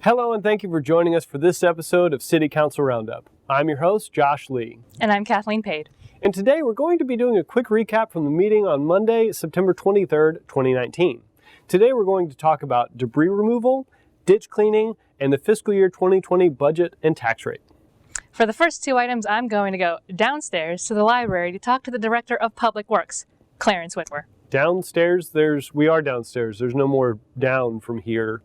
Hello and thank you for joining us for this episode of City Council Roundup. I'm your host, Josh Lee. And I'm Kathleen Pade. And today we're going to be doing a quick recap from the meeting on Monday, September 23rd, 2019. Today we're going to talk about debris removal, ditch cleaning, and the fiscal year 2020 budget and tax rate. For the first two items, I'm going to go downstairs to the library to talk to the Director of Public Works, Clarence Whitwer. Downstairs, we are downstairs. There's no more down from here.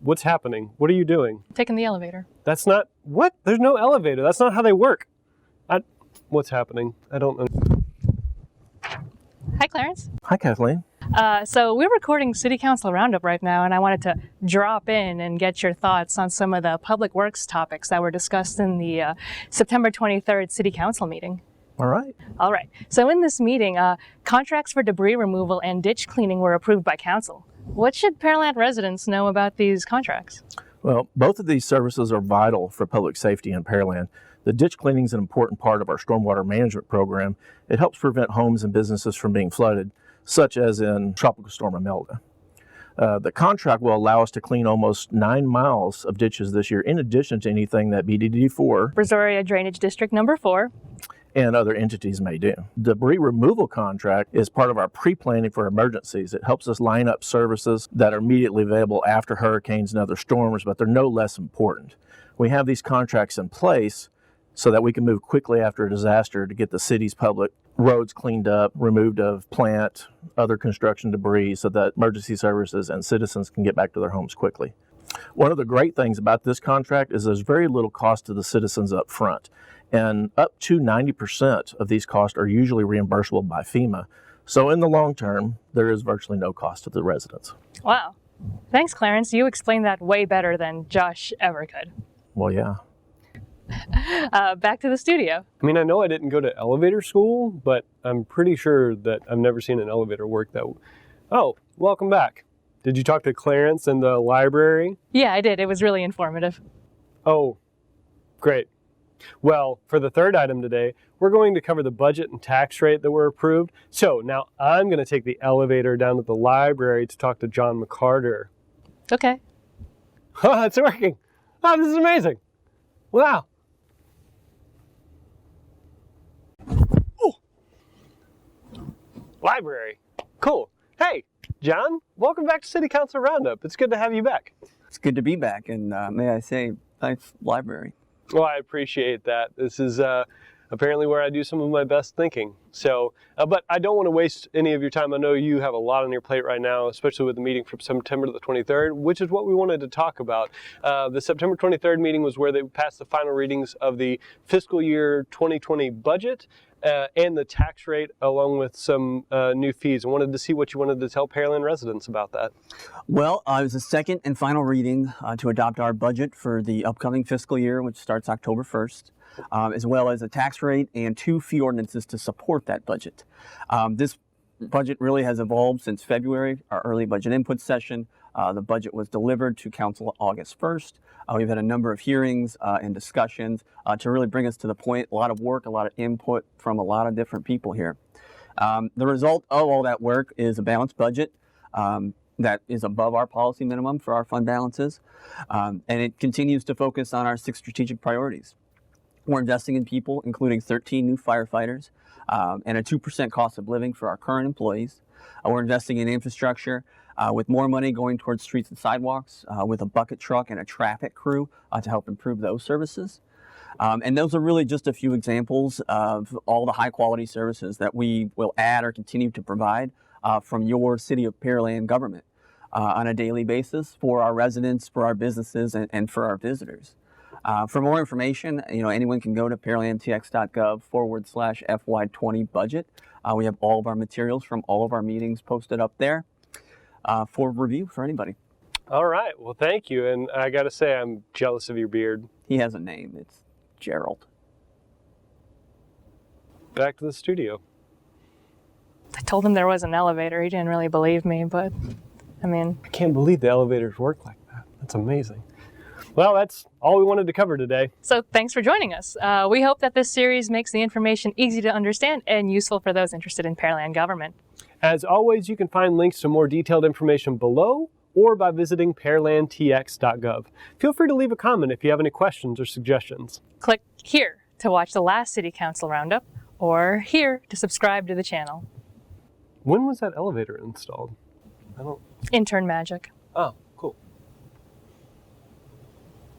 What's happening? What are you doing? Taking the elevator. That's not, what? There's no elevator. That's not how they work. What's happening? I don't know. Hi, Clarence. Hi, Kathleen. So we're recording City Council Roundup right now, and I wanted to drop in and get your thoughts on some of the public works topics that were discussed in the September 23rd City Council meeting. All right. All right. So in this meeting, contracts for debris removal and ditch cleaning were approved by council. What should Pearland residents know about these contracts? Well, both of these services are vital for public safety in Pearland. The ditch cleaning is an important part of our stormwater management program. It helps prevent homes and businesses from being flooded, such as in Tropical Storm Imelda. The contract will allow us to clean almost 9 miles of ditches this year, in addition to anything that BDD4, Brazoria Drainage District Number 4, and other entities may do. Debris removal contract is part of our pre-planning for emergencies. It helps us line up services that are immediately available after hurricanes and other storms, but they're no less important. We have these contracts in place so that we can move quickly after a disaster to get the city's public roads cleaned up, removed of plant, other construction debris, so that emergency services and citizens can get back to their homes quickly. One of the great things about this contract is there's very little cost to the citizens up front. And up to 90% of these costs are usually reimbursable by FEMA. So in the long term, there is virtually no cost to the residents. Wow. Thanks, Clarence. You explained that way better than Josh ever could. Well, yeah. Back to the studio. I mean, I know I didn't go to elevator school, but I'm pretty sure that I've never seen an elevator work that. Oh, welcome back. Did you talk to Clarence in the library? Yeah, I did. It was really informative. Oh, great. Well, for the third item today, we're going to cover the budget and tax rate that were approved. So now I'm going to take the elevator down to the library to talk to John McCarter. Okay. Oh, it's working. Oh, this is amazing. Wow. Oh. Library. Cool. Hey, John, welcome back to City Council Roundup. It's good to have you back. It's good to be back, and may I say, thanks, library. Well, I appreciate that. This is apparently where I do some of my best thinking. So, but I don't want to waste any of your time. I know you have a lot on your plate right now, especially with the meeting from September the 23rd, which is what we wanted to talk about. The September 23rd meeting was where they passed the final readings of the fiscal year 2020 budget and the tax rate, along with some new fees. I wanted to see what you wanted to tell Pearland residents about that. Well, it was the second and final reading to adopt our budget for the upcoming fiscal year, which starts October 1st, as well as a tax rate and 2 fee ordinances to support that budget. This budget really has evolved since February, our early budget input session. The budget was delivered to council August 1st. We've had a number of hearings and discussions to really bring us to the point. A lot of work, a lot of input from a lot of different people here. The result of all that work is a balanced budget that is above our policy minimum for our fund balances. And it continues to focus on our 6 strategic priorities. We're investing in people, including 13 new firefighters and a 2% cost of living for our current employees. We're investing in infrastructure with more money going towards streets and sidewalks, with a bucket truck and a traffic crew to help improve those services. And those are really just a few examples of all the high quality services that we will add or continue to provide from your City of Pearland government on a daily basis for our residents, for our businesses, and for our visitors. For more information, anyone can go to pearlandtx.gov/FY20 budget. We have all of our materials from all of our meetings posted up there for review for anybody. All right. Well, thank you. And I got to say, I'm jealous of your beard. He has a name. It's Gerald. Back to the studio. I told him there was an elevator. He didn't really believe me, but I mean... I can't believe the elevators work like that. That's amazing. Well, that's all we wanted to cover today. So thanks for joining us. We hope that this series makes the information easy to understand and useful for those interested in Pearland government. As always, you can find links to more detailed information below or by visiting pearlandtx.gov. Feel free to leave a comment if you have any questions or suggestions. Click here to watch the last City Council Roundup, or here to subscribe to the channel. When was that elevator installed? I don't... Intern magic. Oh.